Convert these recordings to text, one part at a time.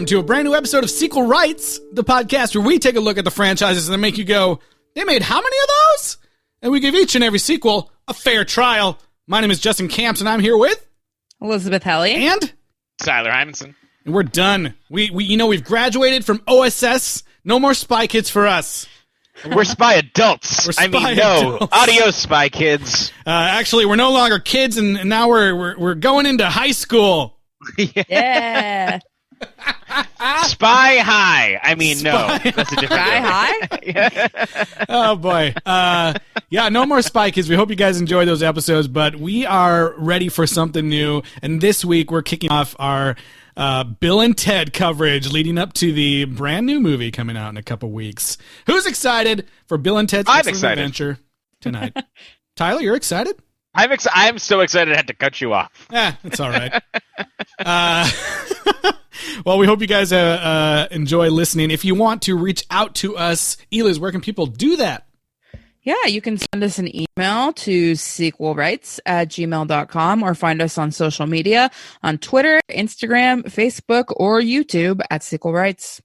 welcome to a brand new episode of Sequel Rights, the podcast where we take a look at the franchises and then make you go, they made how many of those? And we give each and every sequel a fair trial. My name is Justin Camps, and I'm here with Elizabeth Helly and Tyler Hymanson. And we're done. We've graduated from OSS. No more spy kids for us. We're spy adults. Adults. Adios, spy kids. Actually, we're no longer kids, and now we're going into high school. Yeah. Spy high. I mean, no. That's a different Spy high? Yeah. Oh, boy. Yeah, no more Spy Kids. We hope you guys enjoy those episodes, but we are ready for something new. And this week, we're kicking off our Bill and Ted coverage leading up to the brand new movie coming out in a couple weeks. Who's excited for Bill and Ted's Excellent Adventure tonight? Tyler, you're excited? I'm so excited I had to cut you off. It's all right. Well, we hope you guys enjoy listening. If you want to reach out to us, Eliz, where can people do that? Yeah, you can send us an email to sequelrights@gmail.com or find us on social media on Twitter, Instagram, Facebook, or YouTube at Sequel Rights.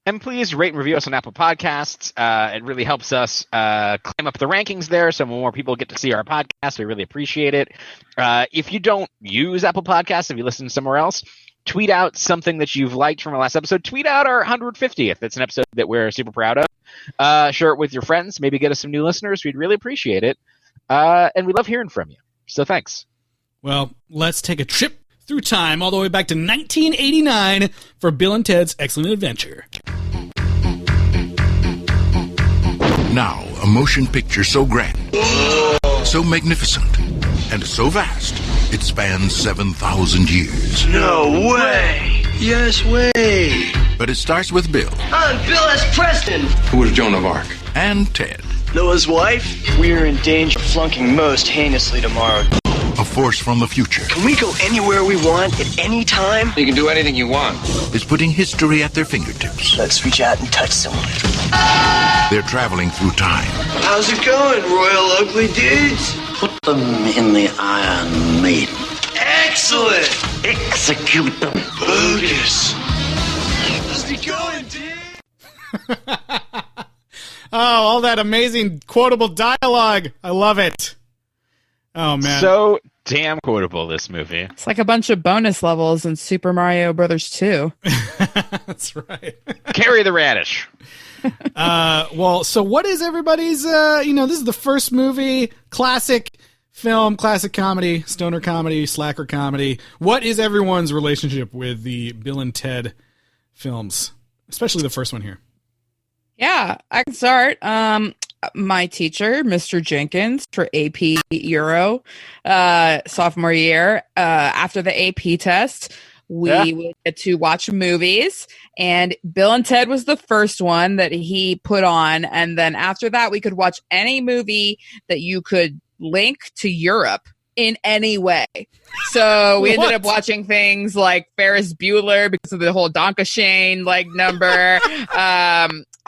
And please rate and review us on Apple Podcasts. It really helps us climb up the rankings there, so more people get to see our podcast. We really appreciate it. If you don't use Apple Podcasts, if you listen somewhere else, tweet out something that you've liked from our last episode. Tweet out our 150th. It's an episode that we're super proud of. Share it with your friends. Maybe get us some new listeners. We'd really appreciate it. And we love hearing from you. So thanks. Well, let's take a trip through time all the way back to 1989 for Bill and Ted's Excellent Adventure. Now, a motion picture so grand, so magnificent, and so vast, it spans 7,000 years. No way! Yes way! But it starts with Bill. I'm Bill S Preston! Who was Joan of Arc? And Ted. Noah's wife? We're in danger of flunking most heinously tomorrow. A force from the future. Can we go anywhere we want at any time? You can do anything you want. Is putting history at their fingertips. Let's reach out and touch someone. They're traveling through time. How's it going, Royal Ugly Dudes? Put them in the Iron Maiden. Excellent! Execute them. Bogus. How's it going, dude? Oh, all that amazing quotable dialogue. I love it. Oh, man. So damn quotable, this movie. It's like a bunch of bonus levels in Super Mario Brothers 2. That's right. Carry the radish. Well, so what is everybody's, this is the first movie, classic film, classic comedy, stoner comedy, slacker comedy. What is everyone's relationship with the Bill and Ted films? Especially the first one here. Yeah, I can start. My teacher, Mr. Jenkins, for AP Euro, sophomore year, after the AP test, we would get to watch movies, and Bill and Ted was the first one that he put on, and then after that, we could watch any movie that you could link to Europe in any way. So we ended up watching things like Ferris Bueller because of the whole Donkashane number.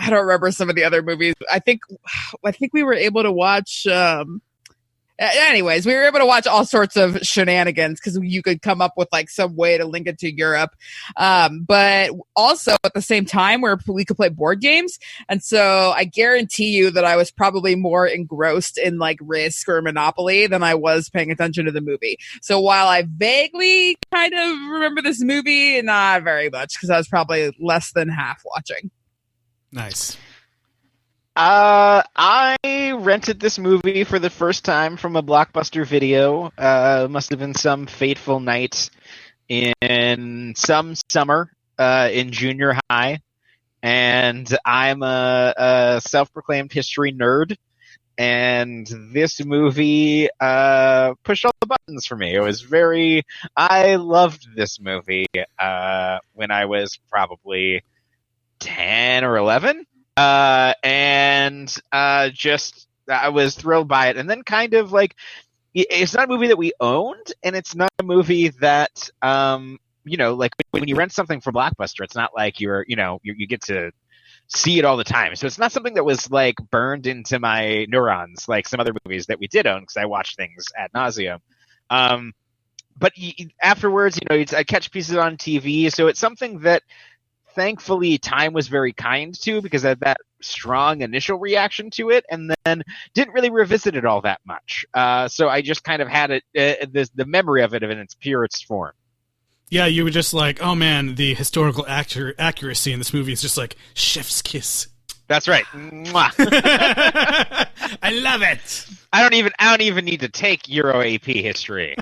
I don't remember some of the other movies. I think we were able to watch. Anyways, we were able to watch all sorts of shenanigans because you could come up with some way to link it to Europe. But also at the same time where we could play board games. And so I guarantee you that I was probably more engrossed in Risk or Monopoly than I was paying attention to the movie. So while I vaguely kind of remember this movie, not very much because I was probably less than half watching. Nice. I rented this movie for the first time from a Blockbuster video. Must have been some fateful night in some summer in junior high. And I'm a self-proclaimed history nerd. And this movie pushed all the buttons for me. I loved this movie when I was probably 10 or 11. I was thrilled by it. And then it's not a movie that we owned, and it's not a movie that, when you rent something from Blockbuster, it's not like you get to see it all the time. So it's not something that was burned into my neurons like some other movies that we did own because I watched things ad nauseum. but afterwards, I catch pieces on TV, so it's something that thankfully time was very kind to, because I had that strong initial reaction to it, and then didn't really revisit it all that much. So I just kind of had it, the memory of it in its purest form. Yeah, you were just like, oh man, the historical accuracy in this movie is just like chef's kiss. That's right. Mwah. I love it. I don't even need to take Euro AP history.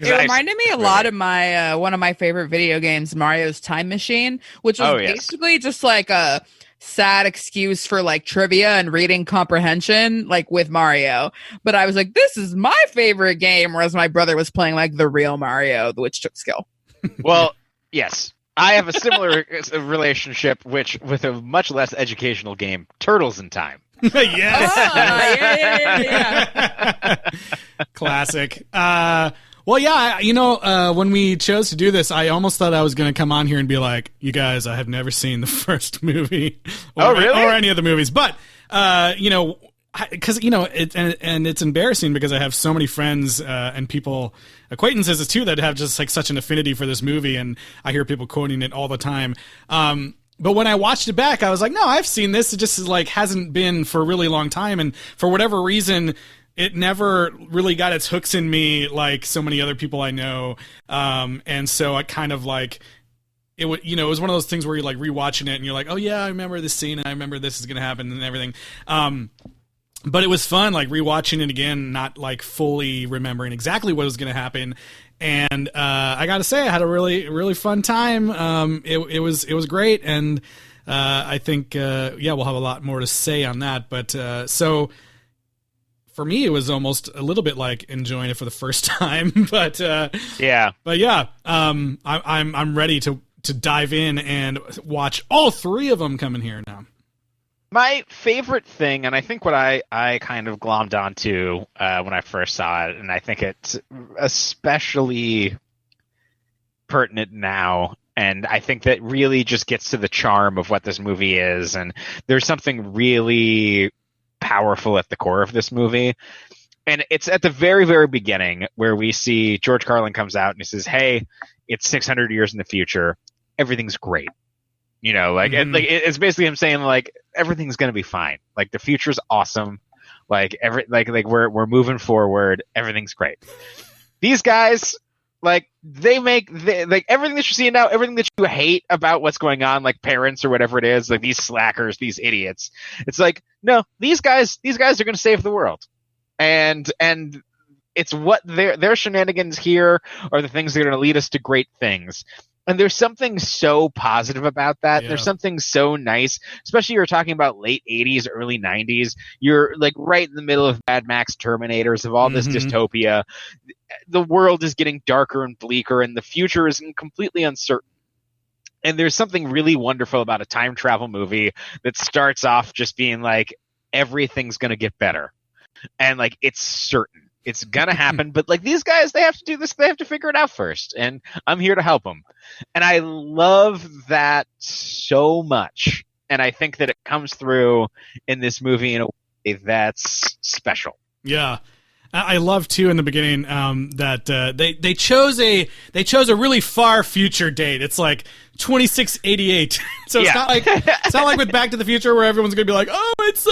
It reminded me a lot of my one of my favorite video games, Mario's Time Machine, which was basically just like a sad excuse for like trivia and reading comprehension, like with Mario. But I was like, this is my favorite game, whereas my brother was playing like the real Mario, which took skill. Well, yes. I have a similar relationship, with a much less educational game, Turtles in Time. Yes. Yeah. Classic. Well, yeah, when we chose to do this, I almost thought I was going to come on here and be like, you guys, I have never seen the first movie or any of the movies. But, because, it's embarrassing because I have so many friends and people, acquaintances too, that have just like such an affinity for this movie. And I hear people quoting it all the time. But when I watched it back, I was like, no, I've seen this. It just like hasn't been for a really long time. And for whatever reason, it never really got its hooks in me like so many other people I know. And so I kind of like, it was one of those things where you're like rewatching it and you're like, oh yeah, I remember this scene and I remember this is going to happen and everything. But it was fun, like rewatching it again, not like fully remembering exactly what was going to happen. And I got to say, I had a really, really fun time. It was great. And I think, we'll have a lot more to say on that. But so for me, it was almost a little bit like enjoying it for the first time. But I'm ready to dive in and watch all three of them coming here now. My favorite thing, and I think what I kind of glommed onto when I first saw it, and I think it's especially pertinent now, and I think that really just gets to the charm of what this movie is, and there's something really powerful at the core of this movie. And it's at the very, very beginning where we see George Carlin comes out and he says, hey, it's 600 years in the future. Everything's great. And like it's basically him saying like everything's gonna be fine. Like the future's awesome. Like we're moving forward. Everything's great. These guys, like they make like everything that you're seeing now, everything that you hate about what's going on, like parents or whatever it is, like these slackers, these idiots. It's like no, these guys are gonna save the world, and it's what their shenanigans here are the things that are gonna lead us to great things. And there's something so positive about that. Yeah. There's something so nice, especially you're talking about late 80s, early 90s. You're like right in the middle of Mad Max Terminators, of all this dystopia. The world is getting darker and bleaker, and the future is completely uncertain. And there's something really wonderful about a time travel movie that starts off just being like, everything's going to get better. And like, it's certain. It's gonna happen, but like these guys, they have to do this. They have to figure it out first, and I'm here to help them. And I love that so much, and I think that it comes through in this movie in a way that's special. Yeah. I love too in the beginning that they chose a really far future date. It's like 2688. So it's not like with Back to the Future where everyone's gonna be like, oh, it's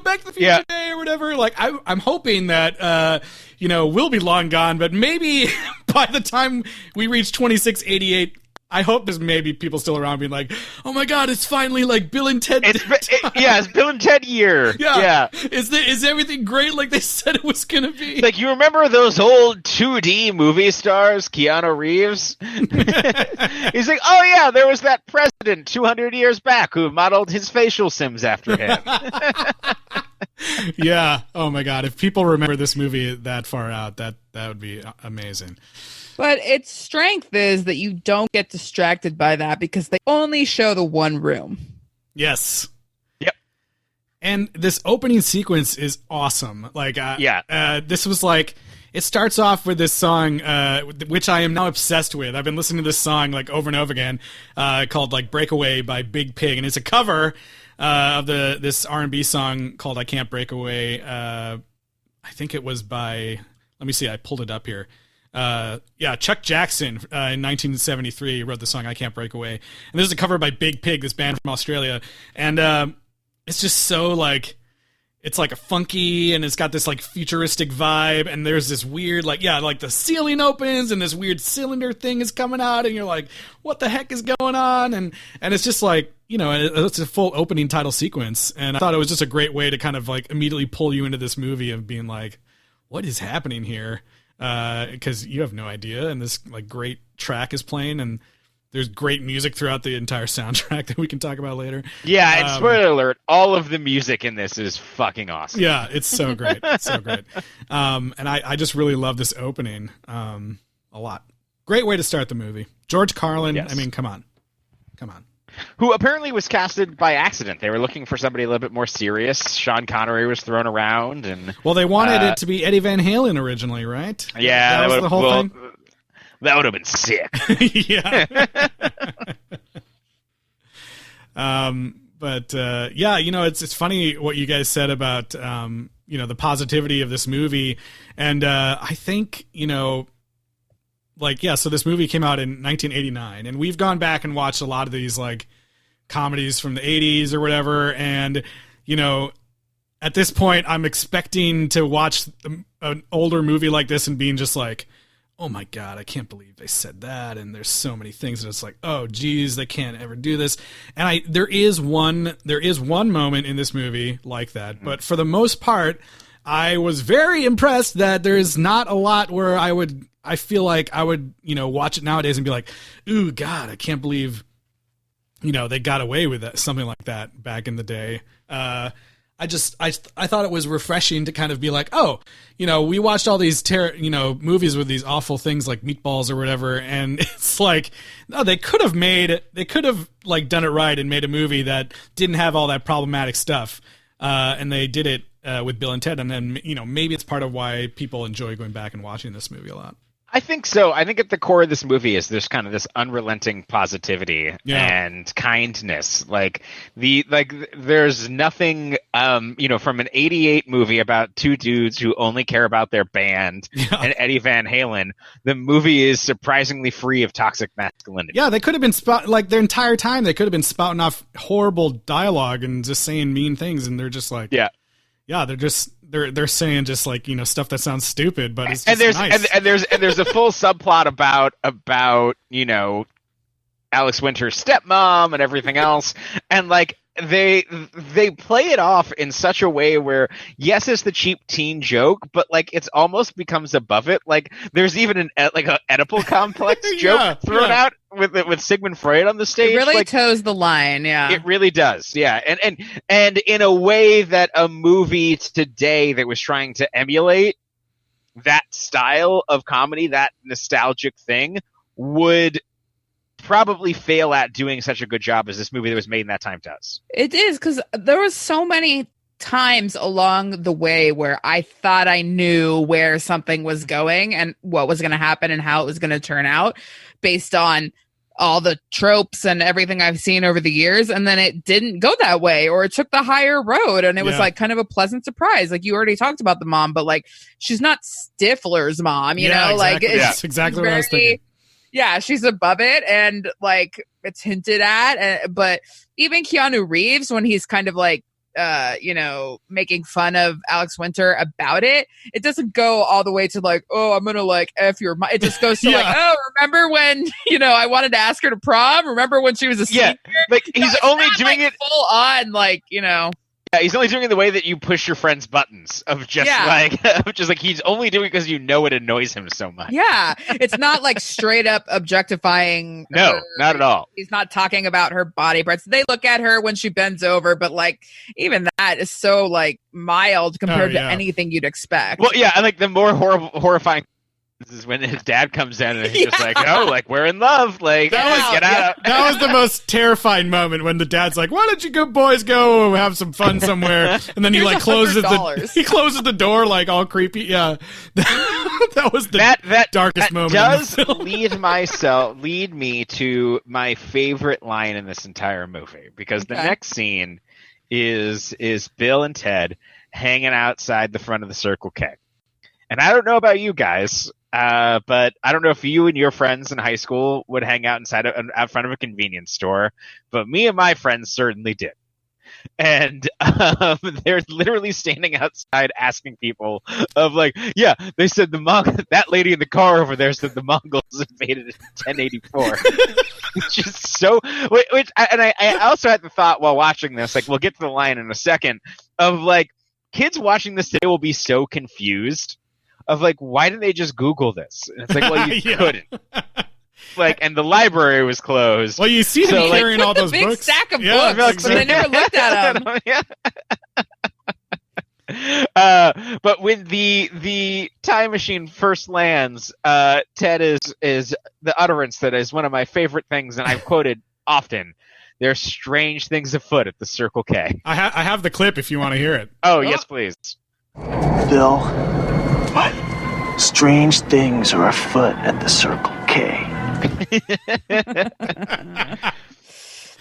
Back to the Future Day or whatever. Like I'm hoping that we'll be long gone, but maybe by the time we reach 2688. I hope there's maybe people still around being like, oh my God, it's finally like Bill and Ted. It's Bill and Ted year. Yeah. Is everything great like they said it was going to be? Like, you remember those old 2D movie stars, Keanu Reeves? He's like, oh yeah, there was that president 200 years back who modeled his facial sims after him. Yeah. Oh my God. If people remember this movie that far out, that would be amazing. But its strength is that you don't get distracted by that because they only show the one room. Yes. Yep. And this opening sequence is awesome. Like, this was like, it starts off with this song, which I am now obsessed with. I've been listening to this song like over and over again, called like Breakaway by Big Pig. And it's a cover of this R&B song called I Can't Break Away. I think it was by, let me see, I pulled it up here. Chuck Jackson in 1973 wrote the song "I Can't Break Away," and this is a cover by Big Pig, this band from Australia, and it's just so like. It's like a funky, and it's got this like futuristic vibe, and there's this weird like the ceiling opens and this weird cylinder thing is coming out, and you're like, what the heck is going on? And it's just like, it's a full opening title sequence, and I thought it was just a great way to kind of like immediately pull you into this movie of being like, what is happening here? Because you have no idea, and this like great track is playing, and there's great music throughout the entire soundtrack that we can talk about later. Yeah, and spoiler alert, all of the music in this is fucking awesome. Yeah, it's so great. It's so great. And I just really love this opening a lot. Great way to start the movie. George Carlin, yes. I mean, come on. Who apparently was casted by accident. They were looking for somebody a little bit more serious. Sean Connery was thrown around. Well, they wanted it to be Eddie Van Halen originally, right? Yeah. That was the whole thing? That would have been sick. Yeah. It's funny what you guys said about, the positivity of this movie. And I think, so this movie came out in 1989, and we've gone back and watched a lot of these like comedies from the 80s or whatever. And, at this point, I'm expecting to watch an older movie like this and being just like, oh my God, I can't believe they said that. And there's so many things. And it's like, oh geez, they can't ever do this. And there is one moment in this movie like that. But for the most part, I was very impressed that there's not a lot where I feel like I would, watch it nowadays and be like, ooh, God, I can't believe, they got away with that, something like that back in the day. I thought it was refreshing to kind of be like, oh, we watched all these movies with these awful things like Meatballs or whatever, and it's like, no, they could have like done it right and made a movie that didn't have all that problematic stuff, and they did it with Bill and Ted, and then maybe it's part of why people enjoy going back and watching this movie a lot. I think so. I think at the core of this movie is there's kind of this unrelenting positivity and kindness. There's nothing, from an 88 movie about two dudes who only care about their band and Eddie Van Halen, the movie is surprisingly free of toxic masculinity. Yeah, they could have been their entire time, they could have been spouting off horrible dialogue and just saying mean things, and they're just like, they're saying just like, stuff that sounds stupid, but it's just nice. And there's a full subplot about Alex Winter's stepmom and everything else, and like they play it off in such a way where, yes, it's the cheap teen joke, but like it's almost becomes above it. Like there's even an Oedipal complex joke thrown out with Sigmund Freud on the stage. It really toes the line. Yeah, it really does. Yeah, and in a way that a movie today that was trying to emulate that style of comedy, that nostalgic thing, would probably fail at doing such a good job as this movie that was made in that time does. It is, because there was so many times along the way where I thought I knew where something was going and what was going to happen and how it was going to turn out based on all the tropes and everything I've seen over the years, and then it didn't go that way, or it took the higher road, and it was like kind of a pleasant surprise. Like you already talked about the mom, but like she's not Stifler's mom, exactly. like that's exactly what I was thinking. Yeah, she's above it, and like it's hinted at. But even Keanu Reeves, when he's kind of like, making fun of Alex Winter about it, it doesn't go all the way to like, oh, I'm gonna like F your mom. It just goes to like, oh, remember when I wanted to ask her to prom? Remember when she was a senior? Like he's only doing it full on, like Yeah, he's only doing it the way that you push your friend's buttons of just like he's only doing it because it annoys him so much. Yeah, it's not like straight up objectifying. No, her. Not at all. He's not talking about her body parts. They look at her when she bends over, but like even that is so like mild compared to anything you'd expect. Well, yeah, and like the more horrifying is when his dad comes in and he's just like, oh, like we're in love, like get out. That was the most terrifying moment when the dad's like, why don't you good boys go have some fun somewhere, and then he like closes the door like all creepy. That was the darkest moment. Does lead me to my favorite line in this entire movie, because the next scene is Bill and Ted hanging outside the front of the Circle K. And I don't know about you guys, But I don't know if you and your friends in high school would hang out out front of a convenience store, but me and my friends certainly did. And they're literally standing outside asking people of like, yeah, they said that lady in the car over there said the Mongols invaded in 1084. Which is so, I also had the thought while watching this, like we'll get to the line in a second, of like kids watching this today will be so confused of like, why didn't they just Google this? And it's like, well, you couldn't. Like, and the library was closed. Well, you see them carrying all those big books. Stack of books, but they never looked at them. But when the time machine first lands, Ted is the utterance that is one of my favorite things, and I've quoted often. There's strange things afoot at the Circle K. I have the clip if you want to hear it. Oh, yes, please. Bill. What? Strange things are afoot at the Circle K.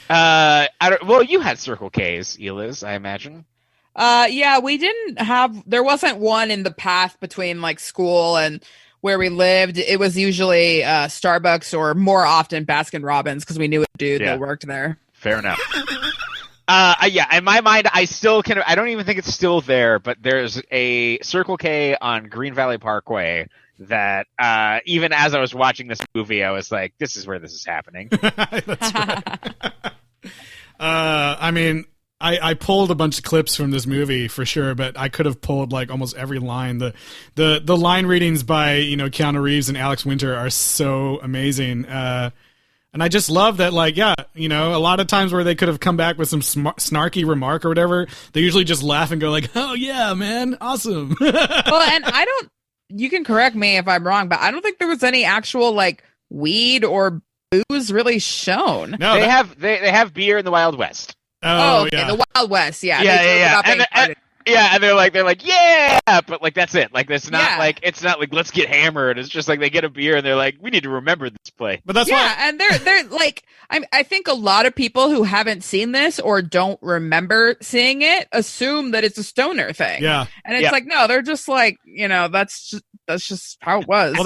Well, you had Circle K's, Eliz, I imagine. Yeah, we didn't have. There wasn't one in the path between like school and where we lived. It was usually Starbucks or more often Baskin Robbins because we knew a dude that worked there. Fair enough. Yeah, in my mind, I don't even think it's still there, but there's a Circle K on Green Valley Parkway that even as I was watching this movie, I was like, this is where this is happening. That's right. I mean, I pulled a bunch of clips from this movie for sure, but I could have pulled like almost every line. The line readings by, Keanu Reeves and Alex Winter are so amazing. And I just love that, like, yeah, a lot of times where they could have come back with some snarky remark or whatever, they usually just laugh and go like, oh yeah, man, awesome. Well, and you can correct me if I'm wrong, but I don't think there was any actual like weed or booze really shown. No, they have beer in the Wild West. Oh, okay, yeah. The Wild West, yeah. And they're like, yeah, but like that's it. Like it's not like let's get hammered. It's just like they get a beer and they're like, we need to remember this play. But that's why, and they're like, I think a lot of people who haven't seen this or don't remember seeing it assume that it's a stoner thing. Yeah, and it's like, no, they're just like, that's just how it was. Well,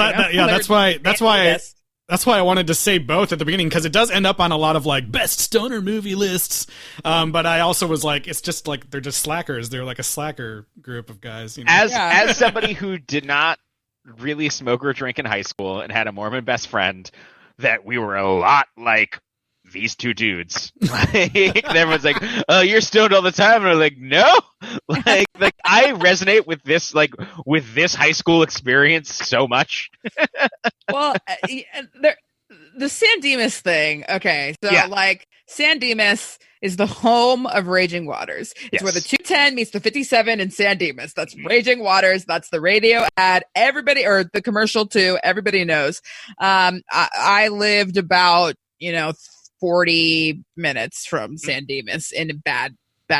that's why I wanted to say both at the beginning, because it does end up on a lot of like best stoner movie lists. But I also was like, it's just like they're just slackers. They're like a slacker group of guys. As somebody who did not really smoke or drink in high school and had a Mormon best friend, that we were a lot like these two dudes. Like everyone's like, "Oh, you're stoned all the time," and I'm like, "No." Like I resonate with this high school experience so much. Well, the San Dimas thing. Okay, so like San Dimas is the home of Raging Waters. It's where the 210 meets the 57 in San Dimas. That's Raging Waters. That's the radio ad. Everybody, or the commercial too. Everybody knows. I lived about 40 minutes from San Dimas in bad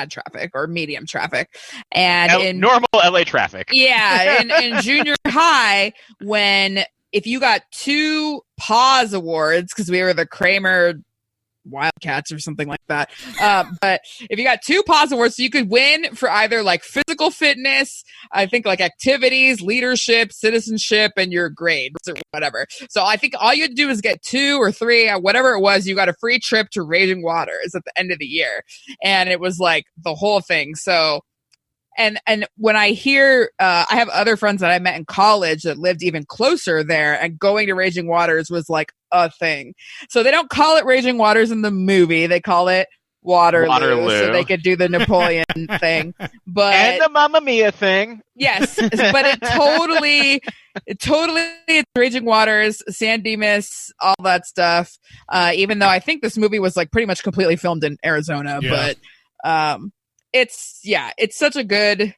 traffic or medium traffic, and in normal LA traffic. Yeah, in junior high, if you got 2 Paws awards, because we were the Kramer Wildcats or something like that. But if you got 2 Paws awards, so you could win for either like physical fitness, I think like activities, leadership, citizenship, and your grades or whatever. So I think all you had to do was get 2 or 3, whatever it was. You got a free trip to Raging Waters at the end of the year, and it was like the whole thing. So. And when I hear, I have other friends that I met in college that lived even closer there, and going to Raging Waters was like a thing. So they don't call it Raging Waters in the movie; they call it Waterloo. So they could do the Napoleon thing, and the Mamma Mia thing. Yes, but it totally, it's Raging Waters, San Dimas, all that stuff. Even though I think this movie was like pretty much completely filmed in Arizona, but. It's such a good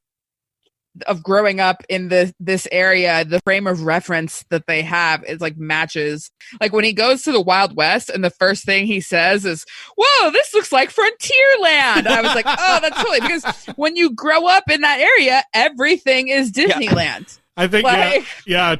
of growing up in this area. The frame of reference that they have is like matches. Like when he goes to the Wild West and the first thing he says is, "Whoa, this looks like Frontierland." I was like, oh, that's totally, because when you grow up in that area, everything is Disneyland. I think,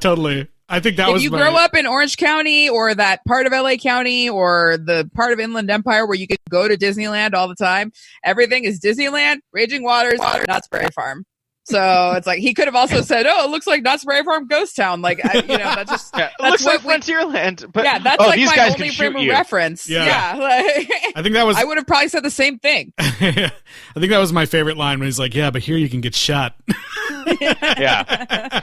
totally. I think that if you grow up in Orange County or that part of LA County or the part of Inland Empire where you could go to Disneyland all the time, everything is Disneyland, Raging Waters, Knott's Berry Farm. So it's like he could have also said, "Oh, it looks like Knott's Berry Farm Ghost Town." Like, that's just Yeah, it that's looks like what Frontierland. But yeah, that's like these my guys only can frame shoot of you. reference. Yeah. Yeah, like, I think that was. I would have probably said the same thing. I think that was my favorite line when he's like, "Yeah, but here you can get shot." Yeah.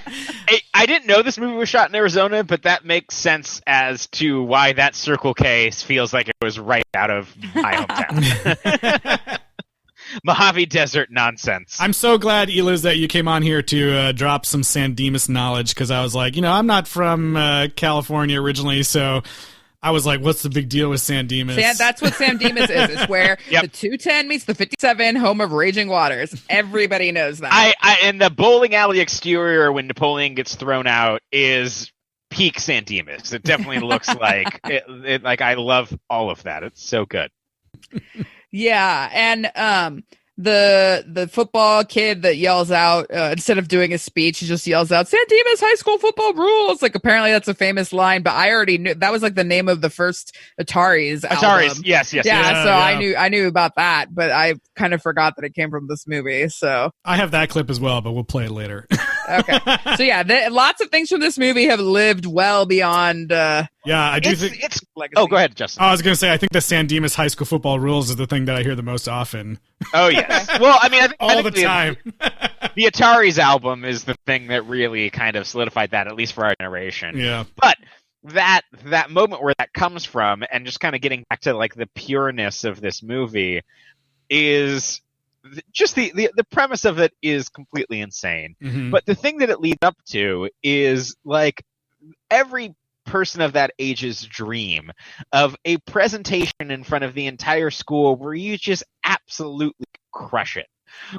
I didn't know this movie was shot in Arizona, but that makes sense as to why that Circle K feels like it was right out of my hometown. Mojave Desert nonsense. I'm so glad, Eliz, that you came on here to drop some San Dimas knowledge, because I was like, I'm not from California originally, so I was like, what's the big deal with San Dimas? That's what San Dimas is. It's where the 210 meets the 57, home of Raging Waters. Everybody knows that. And the bowling alley exterior when Napoleon gets thrown out is peak San Dimas. It definitely looks like it. Like, I love all of that. It's so good. Yeah, and the football kid that yells out instead of doing a speech, he just yells out, "San Dimas High School football rules!" Like, apparently that's a famous line, but I already knew that was like the name of the first Atari's album. Yes. Yeah, so I knew about that, but I kind of forgot that it came from this movie. So I have that clip as well, but we'll play it later. okay, so yeah, lots of things from this movie have lived well beyond. Yeah, I do think it's. Oh, go ahead, Justin. I was going to say, I think the San Dimas High School football rules is the thing that I hear the most often. Oh, yes. Well, I mean, I think all the time. The Atari's album is the thing that really kind of solidified that, at least for our generation. Yeah. But that moment where that comes from, and just kind of getting back to like the pureness of this movie, is just the premise of it is completely insane. Mm-hmm. But the thing that it leads up to is like every person of that age's dream of a presentation in front of the entire school where you just absolutely crush it,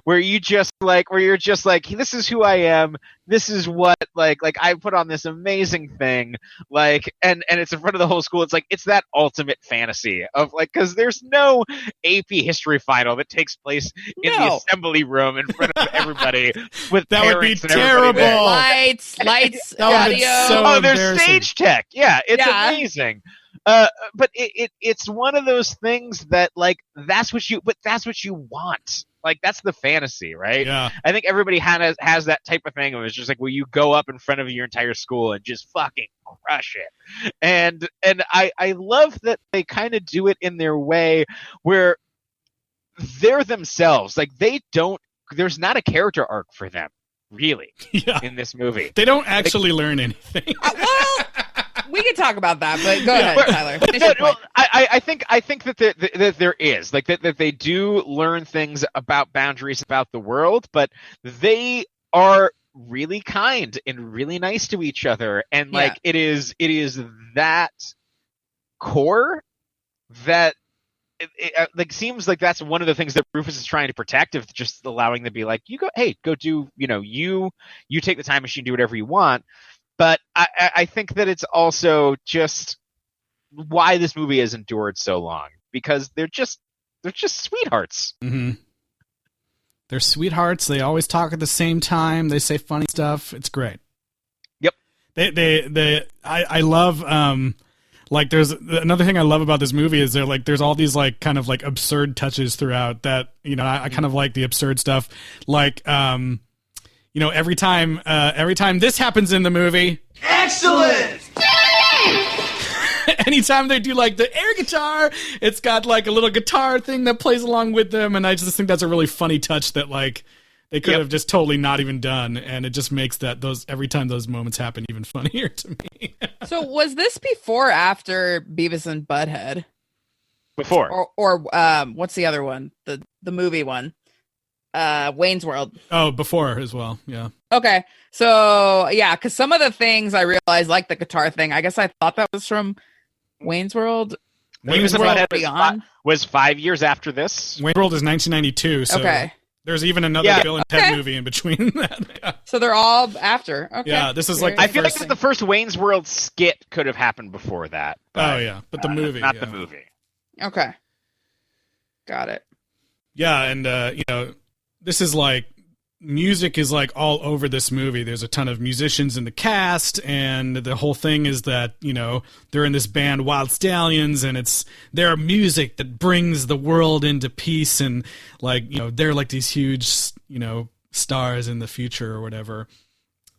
where you're just like, this is who I am, this is what like I put on this amazing thing, like, and it's in front of the whole school. It's like, it's that ultimate fantasy of like, because there's no AP history final that takes place in the assembly room in front of everybody with that would be parents and everybody there. terrible. Lights, audio. audio. There's stage tech. Yeah, it's amazing. But it's one of those things that like that's what you want. Like, that's the fantasy, right? Yeah. I think everybody has that type of thing of it's just like, where you go up in front of your entire school and just fucking crush it. And I love that they kind of do it in their way where they're themselves. Like, there's not a character arc for them, really, in this movie. They don't actually learn anything. Well, we can talk about that, but go ahead, Tyler. Finish your point. I think that there is like that they do learn things about boundaries, about the world, but they are really kind and really nice to each other, and like it is that core that it like seems like that's one of the things that Rufus is trying to protect, of just allowing them to be like, go do, you take the time machine, do whatever you want. But I think that it's also just why this movie has endured so long, because they're just sweethearts. Mm-hmm. They're sweethearts. They always talk at the same time. They say funny stuff. It's great. Yep. I love like, there's another thing I love about this movie is there's all these like kind of like absurd touches throughout that, I kind of like the absurd stuff, like every time this happens in the movie. Excellent! Anytime they do like the air guitar, it's got like a little guitar thing that plays along with them, and I just think that's a really funny touch that like they could have just totally not even done, and it just makes every time those moments happen even funnier to me. So was this before or after Beavis and Butthead? Before. Or what's the other one? The movie one. Wayne's World. Oh, before as well. Yeah. Okay. So yeah, because some of the things I realized, like the guitar thing, I guess I thought that was from Wayne's World. Wayne's World was 5 years after this. Wayne's World is 1992. So okay. There's even another Bill and Ted movie in between that. Yeah. So they're all after. Okay. Yeah, this is like I feel like the first Wayne's World skit could have happened before that. But, but the movie, not the movie. Okay. Got it. Yeah, and this is like, music is like all over this movie. There's a ton of musicians in the cast, and the whole thing is that, they're in this band Wild Stallions, and it's their music that brings the world into peace, and like, they're like these huge, stars in the future or whatever.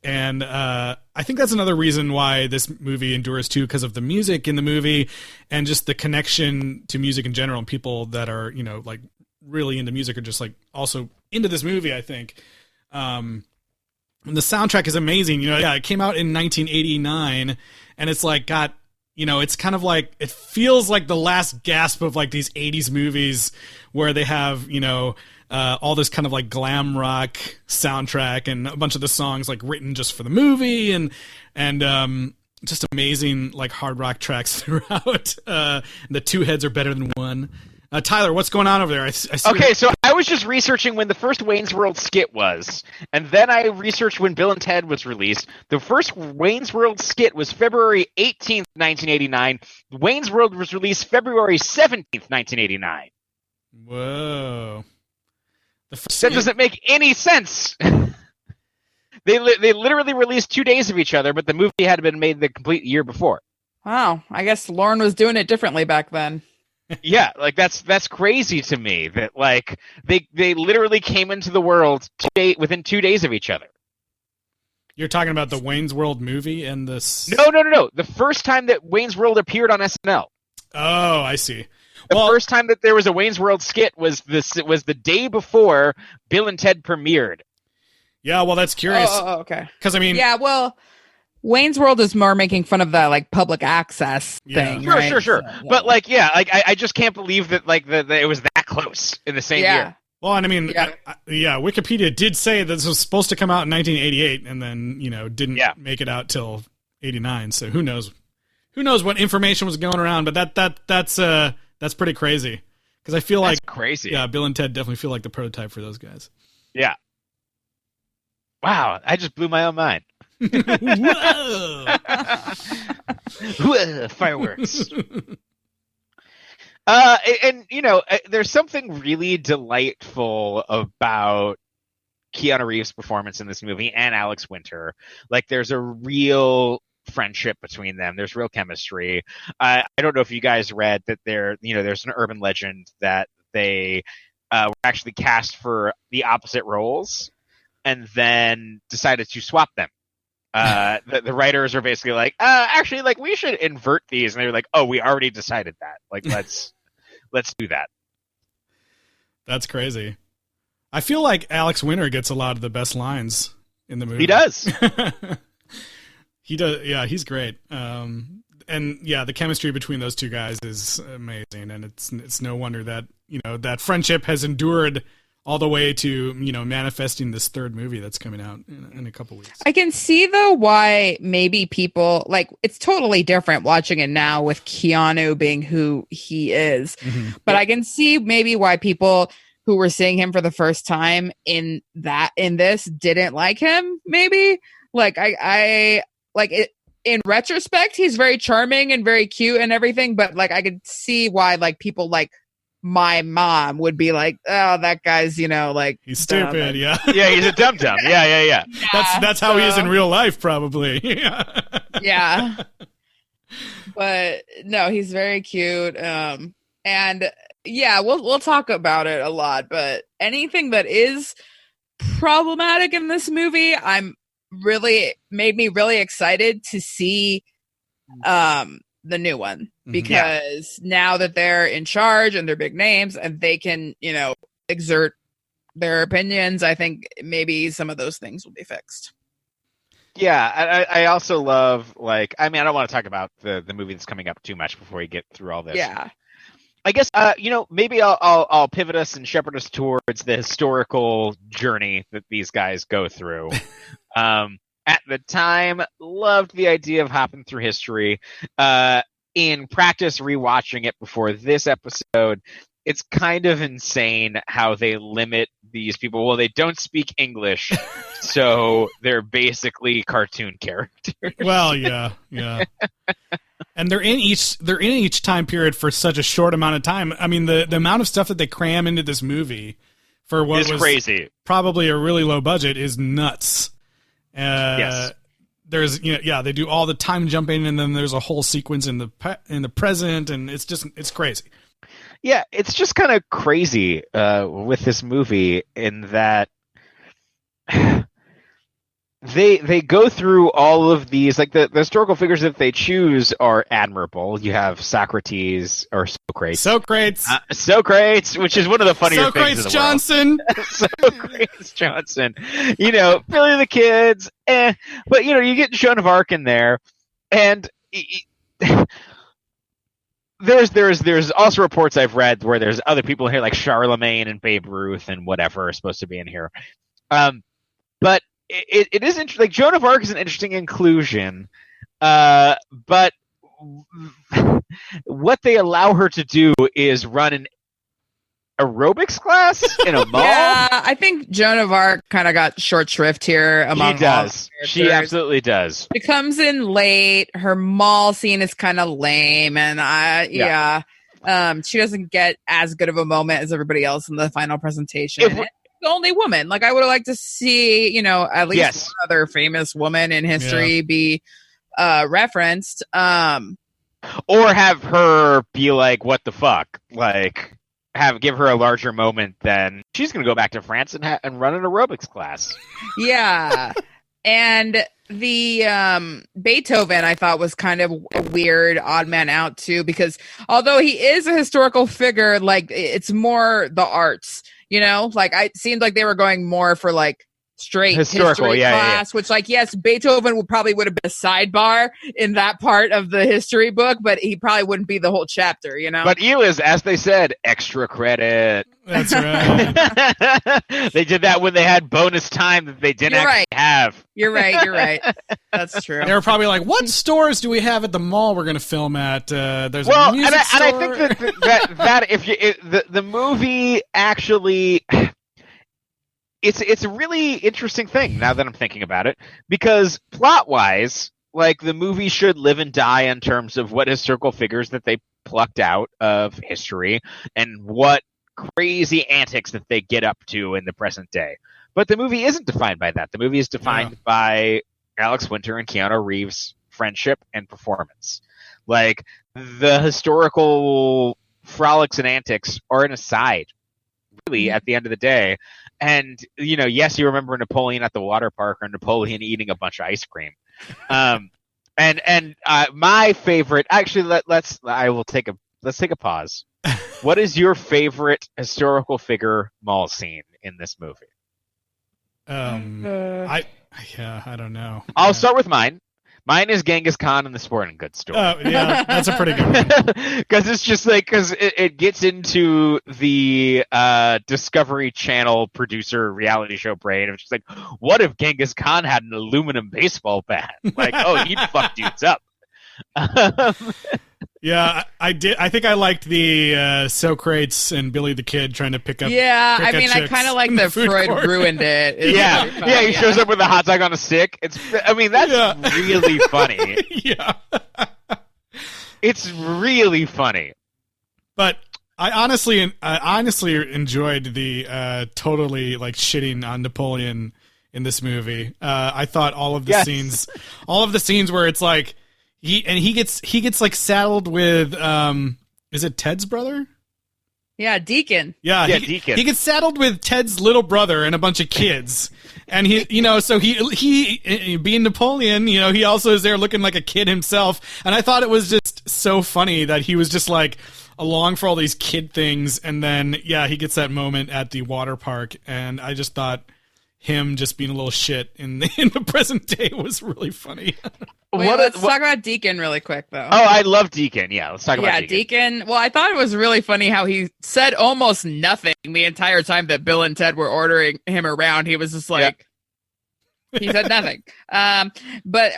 And I think that's another reason why this movie endures too, because of the music in the movie and just the connection to music in general, and people that are, you know, like really into music are just like also into this movie, I think. And the soundtrack is amazing. You know, yeah, it came out in 1989 and it's like got, you know, it's kind of like, it feels like the last gasp of like these 80s movies where they have, you know, all this kind of like glam rock soundtrack and a bunch of the songs like written just for the movie and just amazing like hard rock tracks throughout. The two heads are better than one. Tyler, what's going on over there? I see Okay, so I was just researching when the first Wayne's World skit was, and then I researched when Bill and Ted was released. The first Wayne's World skit was February 18th, 1989. Wayne's World was released February 17th, 1989. Whoa. That doesn't make any sense. They literally released 2 days of each other, but the movie had been made the complete year before. Wow, I guess Lauren was doing it differently back then. Yeah, like that's crazy to me that like they literally came into the world within 2 days of each other. You're talking about the Wayne's World movie and this? No. The first time that Wayne's World appeared on SNL. Oh, I see. The first time that there was a Wayne's World skit was the day before Bill and Ted premiered. Yeah, well, that's curious. Oh, okay. Because I mean, yeah, well, Wayne's World is more making fun of the like public access thing. Sure, right? sure. So, yeah. But like, yeah, like I just can't believe that like that it was that close in the same year. Well, and I mean, yeah, Wikipedia did say that this was supposed to come out in 1988, and then didn't make it out till 89. So who knows? Who knows what information was going around? But that's pretty crazy because I feel like crazy. Yeah, Bill and Ted definitely feel like the prototype for those guys. Yeah. Wow, I just blew my own mind. Whoa! Whoa, fireworks. And there's something really delightful about Keanu Reeves' performance in this movie and Alex Winter. Like, there's a real friendship between them. There's real chemistry. I don't know if you guys read that there's an urban legend that they were actually cast for the opposite roles and then decided to swap them. The writers are basically like, actually, like, we should invert these. And they were like, oh, we already decided that. Like, let's do that. That's crazy. I feel like Alex Winter gets a lot of the best lines in the movie. He does. He does. Yeah, he's great. And yeah, the chemistry between those two guys is amazing. And it's no wonder that, that friendship has endured all the way to, manifesting this third movie that's coming out in a couple weeks. I can see, though, why maybe people, like, it's totally different watching it now with Keanu being who he is. Mm-hmm. But I can see maybe why people who were seeing him for the first time in this didn't like him, maybe. Like, I like it. In retrospect, he's very charming and very cute and everything. But, like, I could see why, like, people like my mom would be like, oh, that guy's, like, he's stupid. Yeah. Yeah. He's a dum-dum. Yeah. That's how he is in real life, probably. Yeah. But no, he's very cute. And yeah, we'll talk about it a lot, but anything that is problematic in this movie, made me really excited to see, the new one, because now that they're in charge and they're big names and they can, exert their opinions, I think maybe some of those things will be fixed. Yeah, I also love, like, I mean, I don't want to talk about the movie that's coming up too much before we get through all this. Yeah. I guess, maybe I'll pivot us and shepherd us towards the historical journey that these guys go through. At the time, loved the idea of hopping through history. In practice, rewatching it before this episode, it's kind of insane how they limit these people. Well, they don't speak English, so they're basically cartoon characters. Well, yeah. And they're in each time period for such a short amount of time. I mean, the amount of stuff that they cram into this movie for what was crazy, probably a really low budget, is nuts. Yes. There's they do all the time jumping, and then there's a whole sequence in the present, and it's crazy. Yeah, it's just kind of crazy with this movie in that they go through all of these, like the historical figures that they choose are admirable. You have Socrates or Socrates, which is one of the funnier things in the Johnson. world. Socrates Johnson. Billy the Kids, but you get Joan of Arc in there, and there's also reports I've read where there's other people in here like Charlemagne and Babe Ruth and whatever are supposed to be in here, but it is interesting. Like Joan of Arc is an interesting inclusion, but what they allow her to do is run an aerobics class in a mall. Yeah, I think Joan of Arc kind of got short shrift here. Among she does. She absolutely does. She comes in late. Her mall scene is kind of lame, and she doesn't get as good of a moment as everybody else in the final presentation. The only woman. Like I would have liked to see, at least one other famous woman in history be referenced. Or have her be like, what the fuck? Like give her a larger moment than she's going to go back to France and run an aerobics class. Yeah. And the Beethoven I thought was kind of a weird odd man out too, because although he is a historical figure, like it's more the arts. Like it seemed like they were going more for like straight historical history class, which like, yes, Beethoven would have been a sidebar in that part of the history book, but he probably wouldn't be the whole chapter, But he was, as they said, extra credit. That's right. They did that when they had bonus time that they didn't have. You're right. That's true. They were probably like, what stores do we have at the mall we're going to film at? There's a music store. And I think that if the movie actually, it's a really interesting thing now that I'm thinking about it, because plot wise, like the movie should live and die in terms of what historical figures that they plucked out of history and what crazy antics that they get up to in the present day. But the movie isn't defined by that. The movie is defined by Alex Winter and Keanu Reeves' friendship and performance. Like the historical frolics and antics are an aside, really, at the end of the day. And, yes, you remember Napoleon at the water park or Napoleon eating a bunch of ice cream. And my favorite, actually, let's take a pause. What is your favorite historical figure mall scene in this movie? I don't know. I'll start with mine. Mine is Genghis Khan in the Sporting Goods store. Oh, yeah, that's a pretty good one. Because it's just like, it gets into the Discovery Channel producer reality show brain. It's just like, what if Genghis Khan had an aluminum baseball bat? Like, he'd fuck dudes up. Yeah, I did. I think I liked the Socrates and Billy the Kid trying to pick up. Yeah, I mean, I kind of like that Freud ruined it. He shows up with a hot dog on a stick. That's really funny. Yeah, it's really funny. But I honestly enjoyed the totally like shitting on Napoleon in this movie. I thought all of the scenes where it's like. He gets like saddled with is it Ted's brother? Yeah, Deacon. Yeah, Deacon. He gets saddled with Ted's little brother and a bunch of kids. And so he being Napoleon, he also is there looking like a kid himself. And I thought it was just so funny that he was just like along for all these kid things, and then he gets that moment at the water park, and I just thought him just being a little shit in the present day was really funny. Let's talk about Deacon really quick, though. Oh, I love Deacon. Yeah, let's talk about Deacon. Well, I thought it was really funny how he said almost nothing the entire time that Bill and Ted were ordering him around. He was just like, he said nothing. But,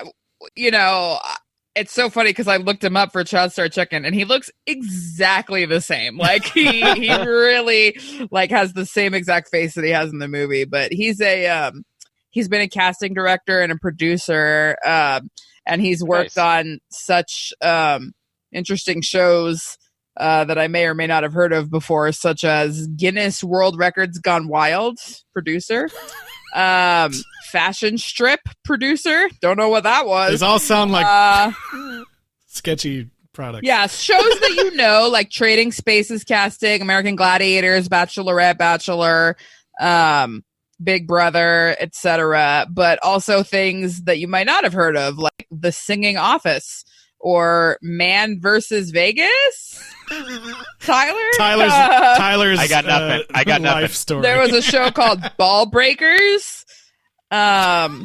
it's so funny because I looked him up for Child Star Chicken, and he looks exactly the same. Like he really like has the same exact face that he has in the movie. But he's he's been a casting director and a producer, and he's worked on such interesting shows that I may or may not have heard of before, such as Guinness World Records Gone Wild producer. Fashion strip producer. Don't know what that was. These all sound like sketchy products. Yeah, shows that like Trading Spaces casting, American Gladiators, Bachelorette, Bachelor. Big Brother, etc., but also things that you might not have heard of, like The Singing Office or Man versus Vegas. Tyler's I got nothing. I got life nothing. story. There was a show called Ball Breakers, Mr.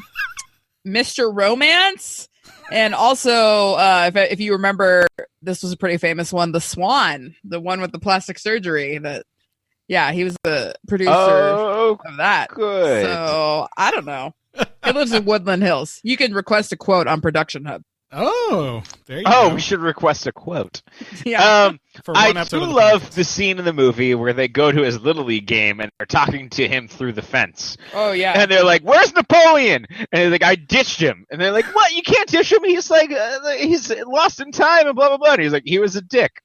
Romance, and also if you remember, this was a pretty famous one, The Swan, the one with the plastic surgery. He was the producer of that. Good. So I don't know. He lives in Woodland Hills. You can request a quote on Production Hub. Oh, there you go. We should request a quote. Yeah. For one I episode do of the love the scene in the movie where they go to his Little League game and they're talking to him through the fence. Oh, yeah. And they're like, "Where's Napoleon?" And he's like, "I ditched him." And they're like, "What? You can't ditch him? He's like, he's lost in time and blah, blah, blah." And he's like, "He was a dick."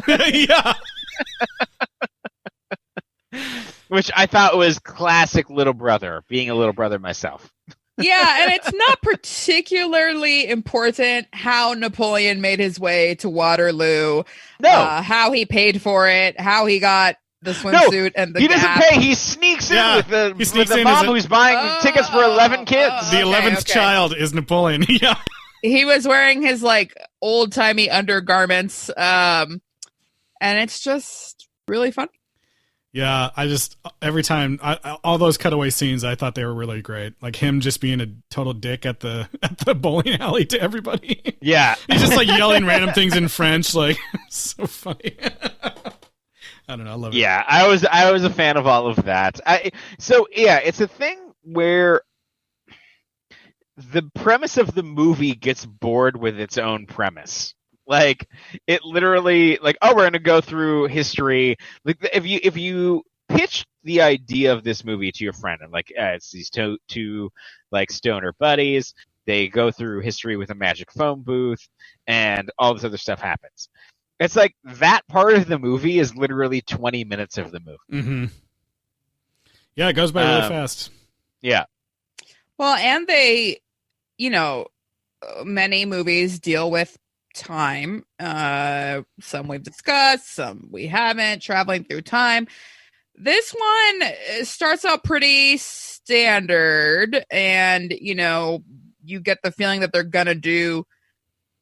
Yeah. Which I thought was classic little brother, being a little brother myself. Yeah, and it's not particularly important how Napoleon made his way to Waterloo. No. How he paid for it, how he got the swimsuit and the he doesn't gap. pay. He sneaks in with the mom who's buying tickets for 11 kids. The 11th child is Napoleon. Yeah. He was wearing his like old-timey undergarments, and it's just really funny. Yeah, every time all those cutaway scenes, I thought they were really great. Like him just being a total dick at the bowling alley to everybody. Yeah, he's just like yelling random things in French, like so funny. I don't know, I love it. Yeah, I was a fan of all of that. It's a thing where the premise of the movie gets bored with its own premise. Like it literally, like, oh, we're gonna go through history. Like if you pitch the idea of this movie to your friend, and like it's these two like stoner buddies, they go through history with a magic phone booth, and all this other stuff happens. It's like that part of the movie is literally 20 minutes of the movie. Mm-hmm. Yeah, it goes by really fast. Yeah. Well, and they, many movies deal with time. Some we've discussed, some we haven't, traveling through time. This one starts out pretty standard, and you get the feeling that they're gonna do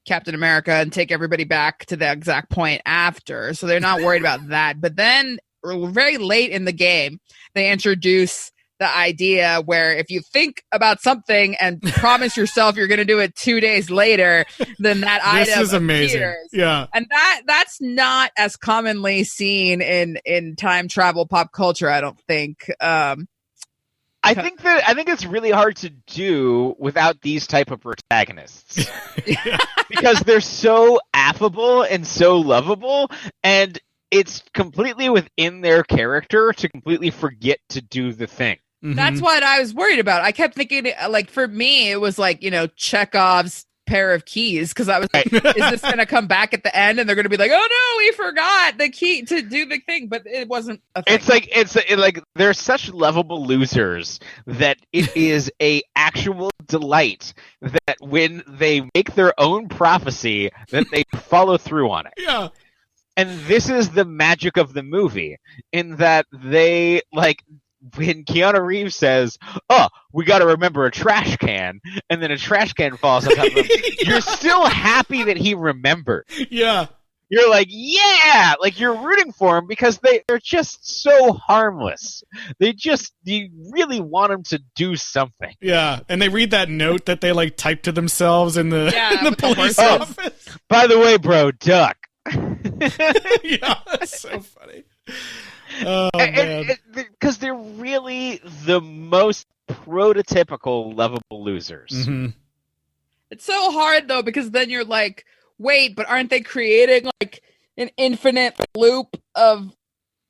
Captain America and take everybody back to the exact point after, so they're not worried about that. But then very late in the game, they introduce the idea where if you think about something and promise yourself you're going to do it 2 days later, then that item is amazing. appears. Yeah. And that's not as commonly seen in time travel pop culture, I don't think. I think it's really hard to do without these type of protagonists. Because they're so affable and so lovable, and it's completely within their character to completely forget to do the thing. Mm-hmm. That's what I was worried about. I kept thinking, like, for me, it was like, Chekhov's pair of keys, because I was like, is this going to come back at the end? And they're going to be like, oh no, we forgot the key to do the thing. But it wasn't a thing. It's like they're such lovable losers that it is a actual delight that when they make their own prophecy, that they follow through on it. Yeah. And this is the magic of the movie, in that they, like, when Keanu Reeves says, "Oh, we got to remember a trash can," and then a trash can falls on top of him, you're still happy that he remembered. Yeah. You're like, yeah! Like, you're rooting for him because they're just so harmless. You really want them to do something. Yeah, and they read that note that they, like, type to themselves in the police the office. By the way, bro, duck. Yeah, that's so funny. Oh, man. Because they're really the most prototypical lovable losers. Mm-hmm. It's so hard, though, because then you're like, wait, but aren't they creating, like, an infinite loop of,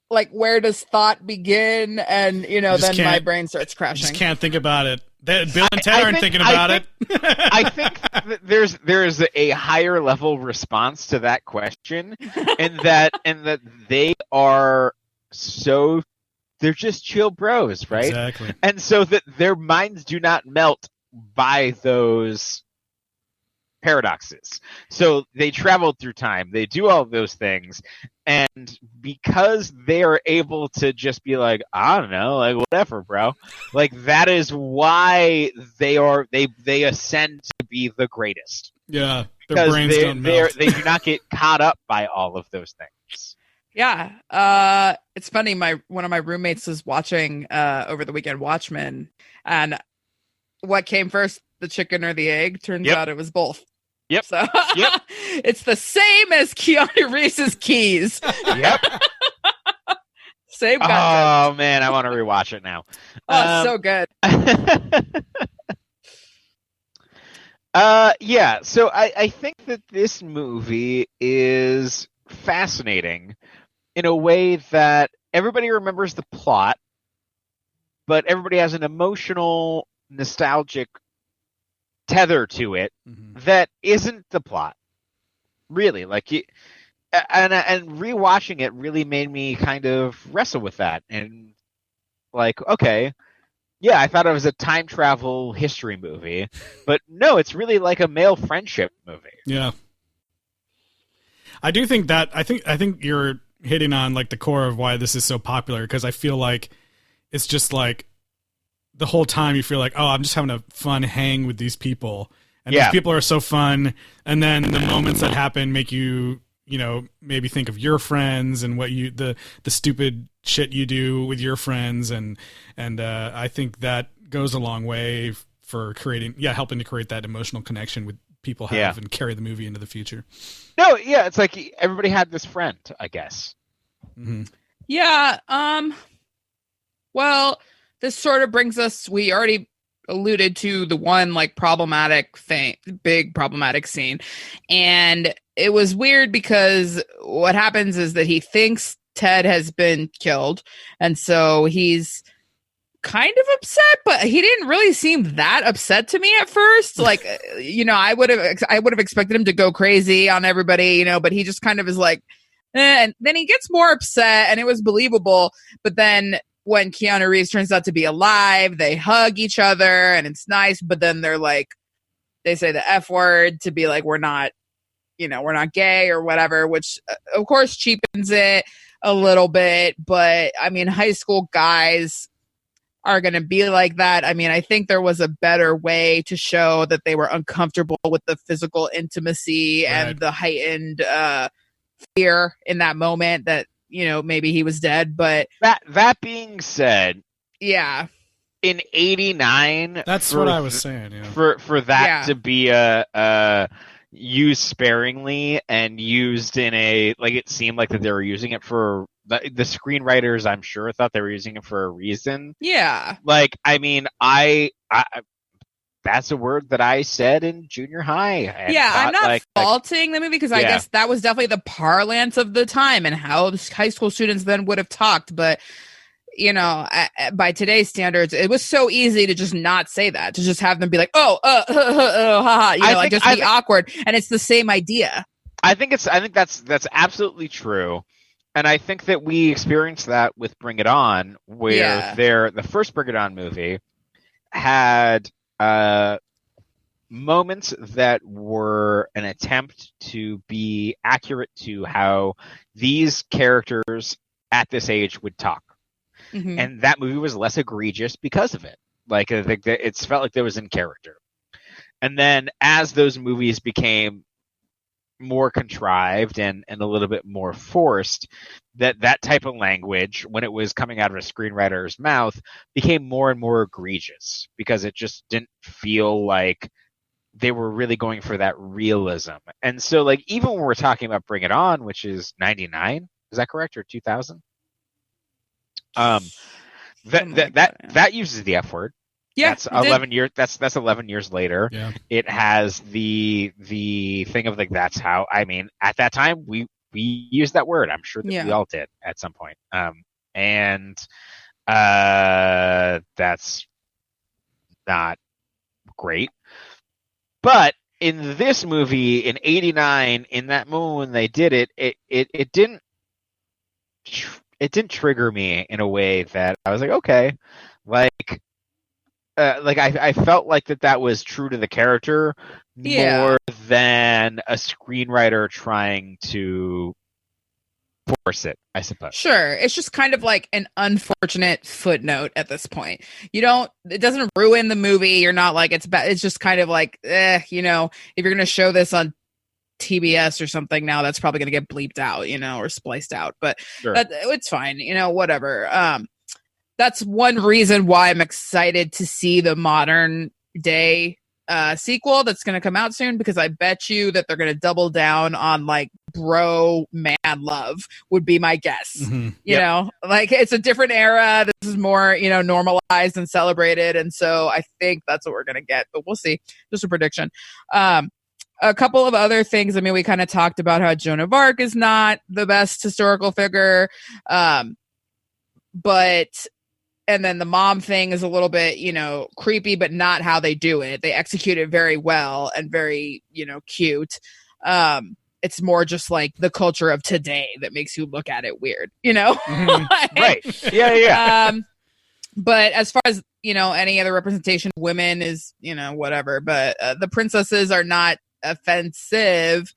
like, where does thought begin? And, then my brain starts crashing. Just can't think about it. Bill and Ted aren't thinking about it. I think that there's a higher level response to that question, and that they are they're just chill bros, right? Exactly. And so that their minds do not melt by those paradoxes. So they traveled through time. They do all of those things. And because they are able to just be like, I don't know, like whatever, bro. Like that is why they ascend to be the greatest. Yeah. Their Because brains don't melt. they do not get caught up by all of those things. Yeah. It's funny. One of my roommates was watching over the weekend Watchmen, and what came first, the chicken or the egg? Turns out it was both. Yep. So it's the same as Keanu Reeves' keys. Yep. Same concept. Oh man, I want to rewatch it now. Oh, so good. Yeah. So I think that this movie is fascinating in a way that everybody remembers the plot, but everybody has an emotional, nostalgic tether to it that isn't the plot. Really, like and rewatching it really made me kind of wrestle with that and like, okay, yeah, I thought it was a time travel history movie, but no, it's really like a male friendship movie. Yeah. I do think that I think you're hitting on like the core of why this is so popular, because I feel like it's just like the whole time you feel like, oh, I'm just having a fun hang with these people. And these people are so fun. And then the moments that happen make you, maybe think of your friends and what the stupid shit you do with your friends. And I think that goes a long way for helping to create that emotional connection with people have and carry the movie into the future. No, yeah, it's like everybody had this friend, I guess. Mm-hmm. Yeah. Well, this sort of brings us, we already alluded to the one like big problematic scene. And it was weird because what happens is that he thinks Ted has been killed. And so he's kind of upset, but he didn't really seem that upset to me at first. Like, I would have expected him to go crazy on everybody, but he just kind of is like, and then he gets more upset, and it was believable. But then when Keanu Reeves turns out to be alive, they hug each other and it's nice. But then they're like, they say the F word to be like, we're not gay or whatever, which of course cheapens it a little bit. But I mean, high school guys are going to be like that. I mean, I think there was a better way to show that they were uncomfortable with the physical intimacy and the heightened fear in that moment that, maybe he was dead. But that being said, yeah, in '89, that's what I was saying. Yeah. For that to be used sparingly and used in it seemed like that they were using it for the screenwriters. I'm sure thought they were using it for a reason. Yeah. Like, I mean, I that's a word that I said in junior high. I'm not faulting the movie because I guess that was definitely the parlance of the time and how high school students then would have talked. But, by today's standards, it was so easy to just not say that, to just have them be like, haha, be awkward. And it's the same idea. I think that's absolutely true. And I think that we experienced that with Bring It On, where the first Bring It On movie had moments that were an attempt to be accurate to how these characters at this age would talk. Mm-hmm. And that movie was less egregious because of it. Like, I think that it's felt like there was in character. And then as those movies became more contrived and a little bit more forced, that type of language, when it was coming out of a screenwriter's mouth, became more and more egregious because it just didn't feel like they were really going for that realism. And so, like, even when we're talking about Bring It On, which is 99, is that correct, or 2000? That uses the F word. Yeah, that's 11 years. That's 11 years later. Yeah. It has the thing of like, that's how. I mean, at that time we used that word. I'm sure that we all did at some point. And that's not great. But in this movie in '89, in that moment when they did it, it didn't trigger me in a way that I was like, okay, like, I felt like that was true to the character more than a screenwriter trying to force it, I suppose. Sure. It's just kind of like an unfortunate footnote at this point. It doesn't ruin the movie. You're not like it's bad. It's just kind of like, if you're going to show this on TBS or something now, that's probably going to get bleeped out, or spliced out, but Sure. It's fine, whatever. That's one reason why I'm excited to see the modern day sequel that's going to come out soon, because I bet you that they're going to double down on like bro man love would be my guess. Mm-hmm. You know, like it's a different era. This is more, normalized and celebrated. And so I think that's what we're going to get, but we'll see. Just a prediction. A couple of other things. I mean, we kind of talked about how Joan of Arc is not the best historical figure. And then the mom thing is a little bit, creepy, but not how they do it. They execute it very well and very, cute. It's more just like the culture of today that makes you look at it weird, Mm-hmm. Right. Yeah. But as far as, any other representation of women is, whatever. But the princesses are not offensive.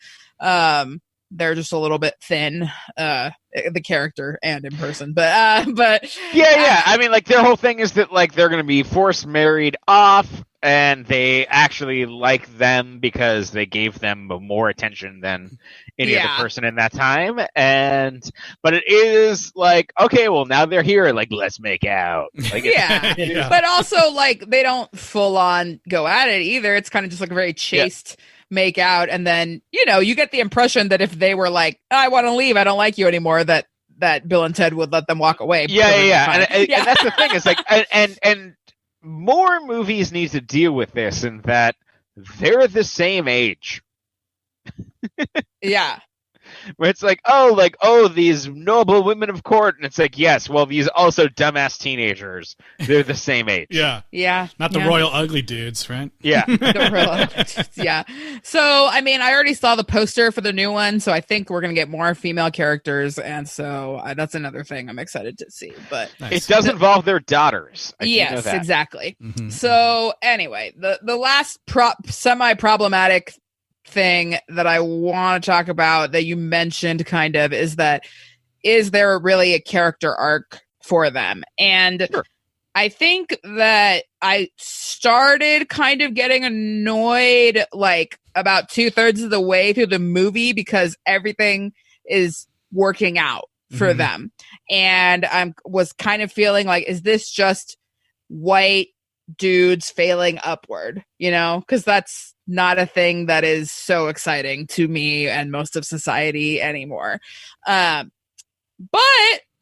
They're just a little bit thin, the character and in person, but yeah. I mean, like their whole thing is that like they're going to be forced married off, and they actually like them because they gave them more attention than any other person in that time. But it is like, okay, well now they're here, like let's make out. Like, yeah. But also like they don't full on go at it either. It's kind of just like a very chaste. Yeah. Make out, and then you get the impression that if they were like, I want to leave, I don't like you anymore, that Bill and Ted would let them walk away. Yeah. And that's the thing, is like and more movies need to deal with this, in that they're the same age. Yeah. Where it's like, these noble women of court, and it's like, yes, well, these also dumbass teenagers, they're the same age. Yeah. Not the royal ugly dudes, right? Yeah. The royal ugly dudes, yeah. So, I mean, I already saw the poster for the new one, so I think we're going to get more female characters, and so that's another thing I'm excited to see. But It does involve their daughters. Yes, exactly. Mm-hmm. So, anyway, the last semi-problematic thing that I want to talk about that you mentioned kind of is there really a character arc for them? And sure. I think that I started kind of getting annoyed like about 2/3 of the way through the movie, because everything is working out for them. And I was kind of feeling like, is this just white dudes failing upward, because that's not a thing that is so exciting to me and most of society anymore. But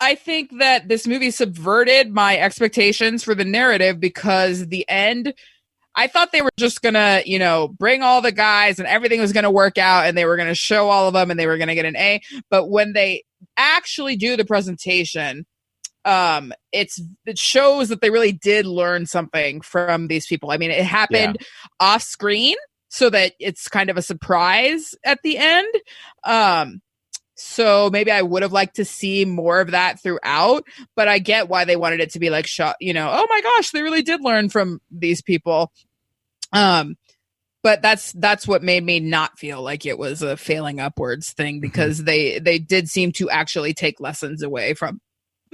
I think that this movie subverted my expectations for the narrative, because the end, I thought they were just gonna, bring all the guys and everything was gonna work out, and they were gonna show all of them and they were gonna get an A. But when they actually do the presentation, it shows that they really did learn something from these people. I mean, it happened off screen, so that it's kind of a surprise at the end. So maybe I would have liked to see more of that throughout, but I get why they wanted it to be like, oh my gosh, they really did learn from these people. But that's what made me not feel like it was a failing upwards thing, because they did seem to actually take lessons away from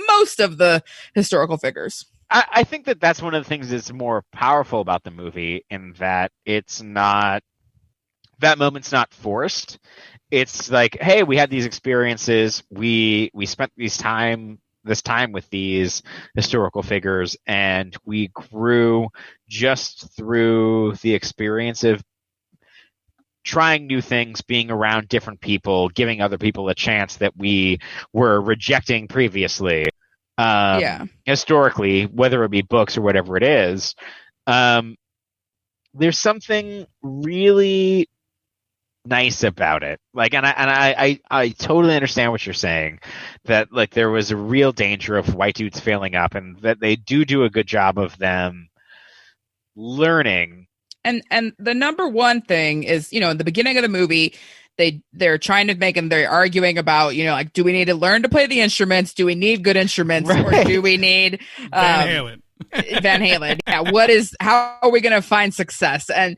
most of the historical figures. I think that's one of the things that's more powerful about the movie, in that it's not, that moment's not forced. It's like, hey, we had these experiences, we spent this time with these historical figures, and we grew just through the experience of trying new things, being around different people, giving other people a chance that we were rejecting previously. Historically, whether it be books or whatever it is, there's something really nice about it. Like, and I totally understand what you're saying, that like there was a real danger of white dudes failing up, and that they do a good job of them learning. And the number one thing is, in the beginning of the movie, they're trying to make, and they're arguing about, like, do we need to learn to play the instruments? Do we need good instruments? Right. Or do we need Van Halen? Van Halen. Yeah. How are we going to find success? And,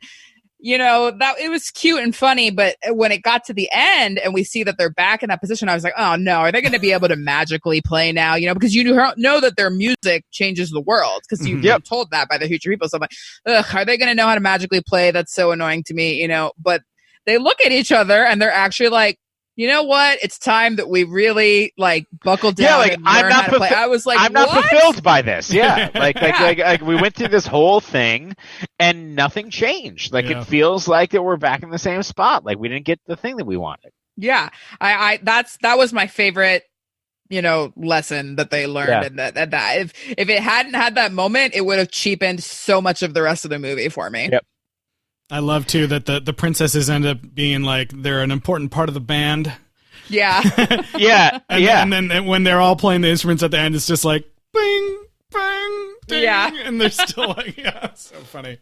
that it was cute and funny, but when it got to the end and we see that they're back in that position, I was like, oh no, are they going to be able to magically play now? Because you know that their music changes the world because you're told that by the future people. So I'm like, ugh, are they going to know how to magically play? That's so annoying to me, but they look at each other and they're actually like, you know what? It's time that we really buckle down and learn how to play. I was like, I'm not fulfilled by this. Yeah. Like we went through this whole thing and nothing changed. It feels like that we're back in the same spot. Like we didn't get the thing that we wanted. Yeah. That was my favorite, lesson that they learned. Yeah. And that if it hadn't had that moment, it would have cheapened so much of the rest of the movie for me. Yep. I love too that the princesses end up being they're an important part of the band. Yeah. And then when they're all playing the instruments at the end, it's just like bing, bang, ding, and they're still so funny.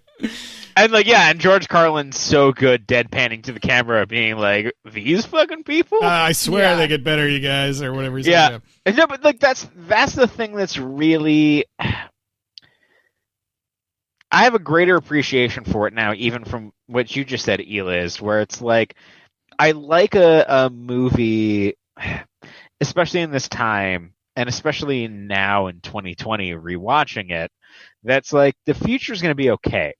And and George Carlin's so good deadpanning to the camera, being like, "These fucking people." I swear they get better, you guys, or whatever. Yeah. No, but that's the thing that's really. I have a greater appreciation for it now, even from what you just said, Eliz, where it's like, I like a movie, especially in this time, and especially now in 2020, rewatching it, that's like, the future's going to be okay.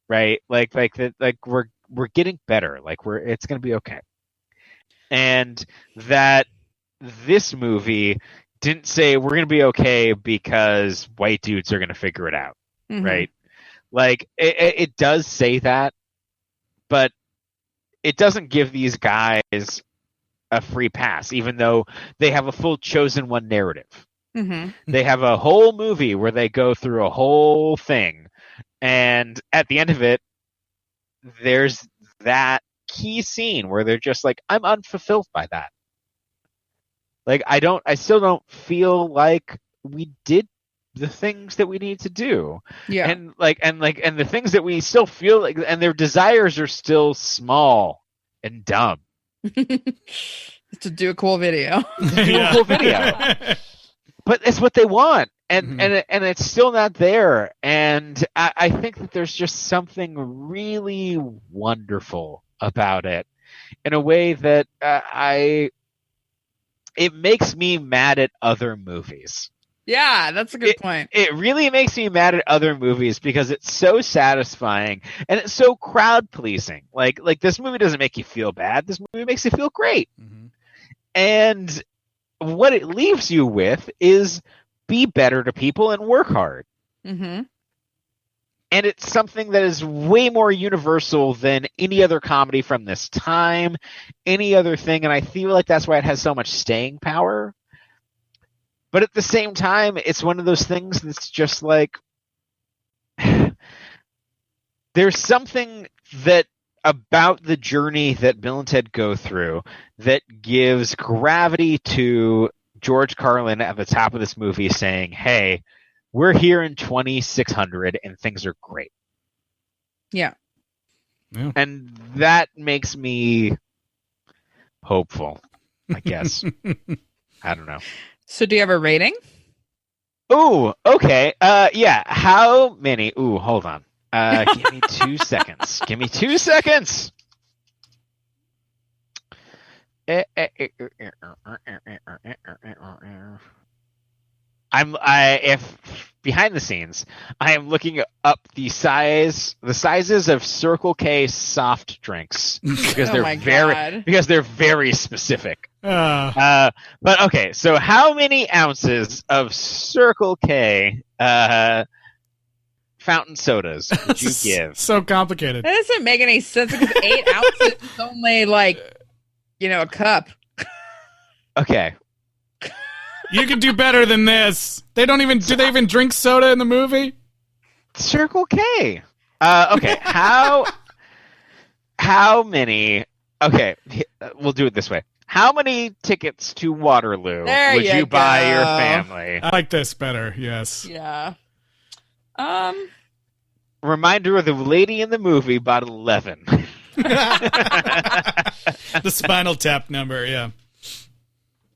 Right? Like we're getting better. It's going to be okay. And that this movie didn't say we're going to be okay because white dudes are going to figure it out. Mm-hmm. Right? It does say that, but it doesn't give these guys a free pass, even though they have a full chosen one narrative. Mm-hmm. They have a whole movie where they go through a whole thing, and at the end of it, there's that key scene where they're just like, I'm unfulfilled by that. I still don't feel like we did the things that we need to do. Yeah. And the things that we still feel like, and their desires are still small and dumb. To do a cool video. But it's what they want. And it's still not there. And I think that there's just something really wonderful about it in a way that it makes me mad at other movies. Yeah, that's a good point. It really makes me mad at other movies because it's so satisfying and it's so crowd pleasing. Like this movie doesn't make you feel bad. This movie makes you feel great. Mm-hmm. And what it leaves you with is be better to people and work hard. Mm-hmm. And it's something that is way more universal than any other comedy from this time, any other thing. And I feel like that's why it has so much staying power. But at the same time, it's one of those things that's just like, there's something that about the journey that Bill and Ted go through that gives gravity to George Carlin at the top of this movie saying, hey, we're here in 2600 and things are great. Yeah. And that makes me hopeful, I guess. I don't know. So do you have a rating? Ooh, okay. Yeah. How many? Ooh, hold on. Give me 2 seconds. Give me 2 seconds. If behind the scenes, I am looking up the sizes of Circle K soft drinks because they're very specific. But okay, so how many ounces of Circle K fountain sodas would you give? So complicated. That doesn't make any sense because 8 ounces is only a cup. Okay. You can do better than this. Do they even drink soda in the movie? Circle K. Okay. How many? Okay, we'll do it this way. How many tickets to Waterloo would you buy your family? I like this better. Yes. Yeah. Reminder of the lady in the movie bought 11. The Spinal Tap number. Yeah.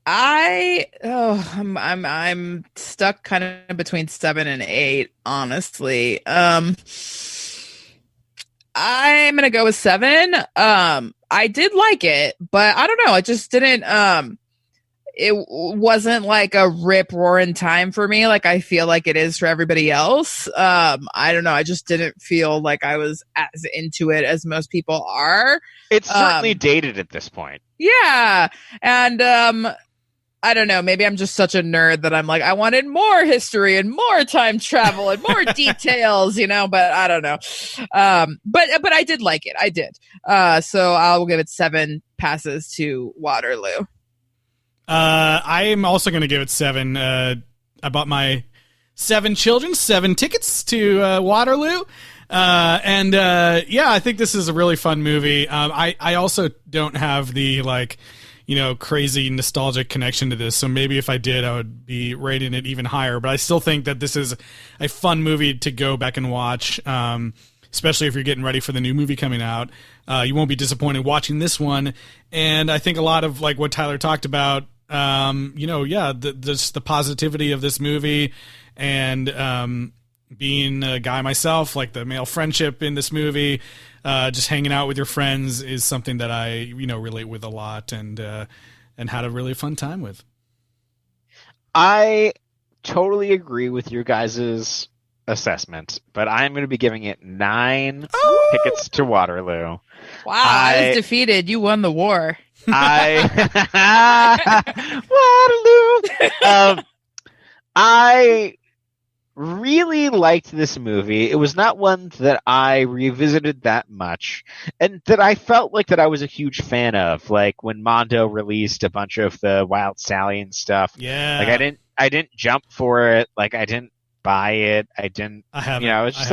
I'm stuck kind of between 7 and 8, honestly. I'm gonna go with 7. I did like it, but I don't know. It just didn't. It wasn't like a rip roaring time for me, like I feel like it is for everybody else. I don't know. I just didn't feel like I was as into it as most people are. It's certainly dated at this point. Yeah, and I don't know. Maybe I'm just such a nerd that I'm like, I wanted more history and more time travel and more details, but I don't know. But I did like it. I did. So I'll give it 7 passes to Waterloo. I am also going to give it 7. I bought my 7 children 7 tickets to Waterloo. I think this is a really fun movie. I also don't have the crazy nostalgic connection to this. So maybe if I did, I would be rating it even higher. But I still think that this is a fun movie to go back and watch, especially if you're getting ready for the new movie coming out. You won't be disappointed watching this one. And I think a lot of what Tyler talked about, the positivity of this movie and being a guy myself, like the male friendship in this movie, just hanging out with your friends is something that I, relate with a lot and had a really fun time with. I totally agree with your guys' assessment, but I'm going to be giving it 9 tickets to Waterloo. Wow, I was defeated. You won the war. Waterloo. I really liked this movie. It was not one that I revisited that much, and that I felt like that I was a huge fan of. Like when Mondo released a bunch of the Wild Stallion stuff. Yeah. Like I didn't jump for it. Like I didn't buy it. I haven't. I was just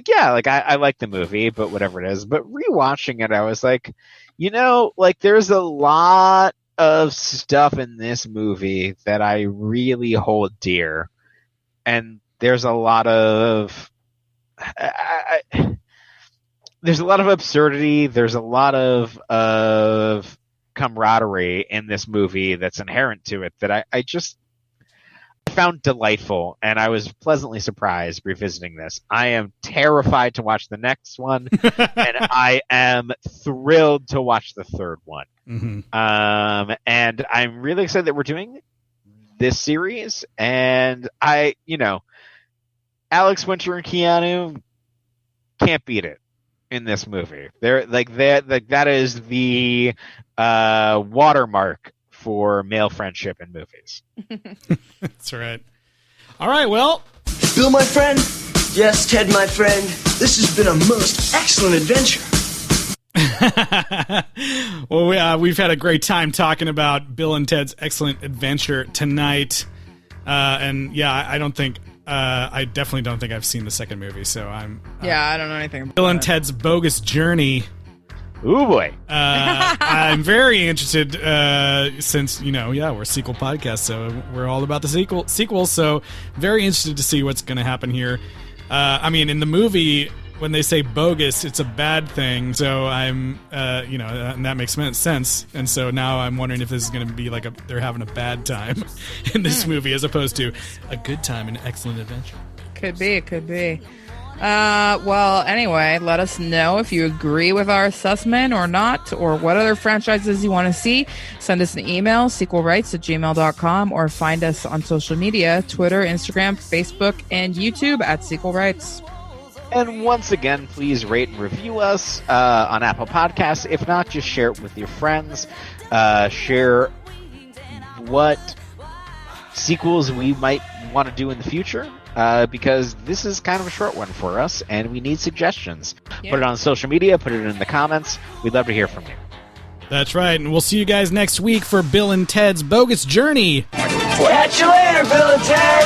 yeah, like I like the movie, but whatever it is. But rewatching it, I was like, there's a lot of stuff in this movie that I really hold dear. And there's a lot of there's a lot of absurdity. There's a lot of camaraderie in this movie that's inherent to it that I just found delightful, and I was pleasantly surprised revisiting this. I am terrified to watch the next one, and I am thrilled to watch the third one. Mm-hmm. And I'm really excited that we're doing this series, and Alex Winter and Keanu can't beat it in this movie. That is the watermark for male friendship in movies. That's right. All right, well, Bill, my friend. Yes, Ted, my friend. This has been a most excellent adventure. Well, we've had a great time talking about Bill and Ted's Excellent Adventure tonight. I definitely don't think I've seen the second movie, so I'm... I don't know anything about Bill and Ted's Bogus Journey. Ooh, boy. I'm very interested, since, we're a sequel podcast, so we're all about the sequels, so very interested to see what's going to happen here. In the movie, when they say bogus, it's a bad thing, so I'm, and that makes sense, and so now I'm wondering if this is going to be like they're having a bad time in this movie as opposed to a good time and excellent adventure. Could be. Well, anyway, let us know if you agree with our assessment or not, or what other franchises you want to see. Send us an email, sequelrights@gmail.com, or find us on social media, Twitter, Instagram, Facebook, and YouTube at Sequel Rights. And once again, please rate and review us on Apple Podcasts. If not, just share it with your friends. Share what sequels we might want to do in the future. Because this is kind of a short one for us, and we need suggestions. Yeah. Put it on social media, put it in the comments. We'd love to hear from you. That's right, and we'll see you guys next week for Bill and Ted's Bogus Journey. Catch you later, Bill and Ted!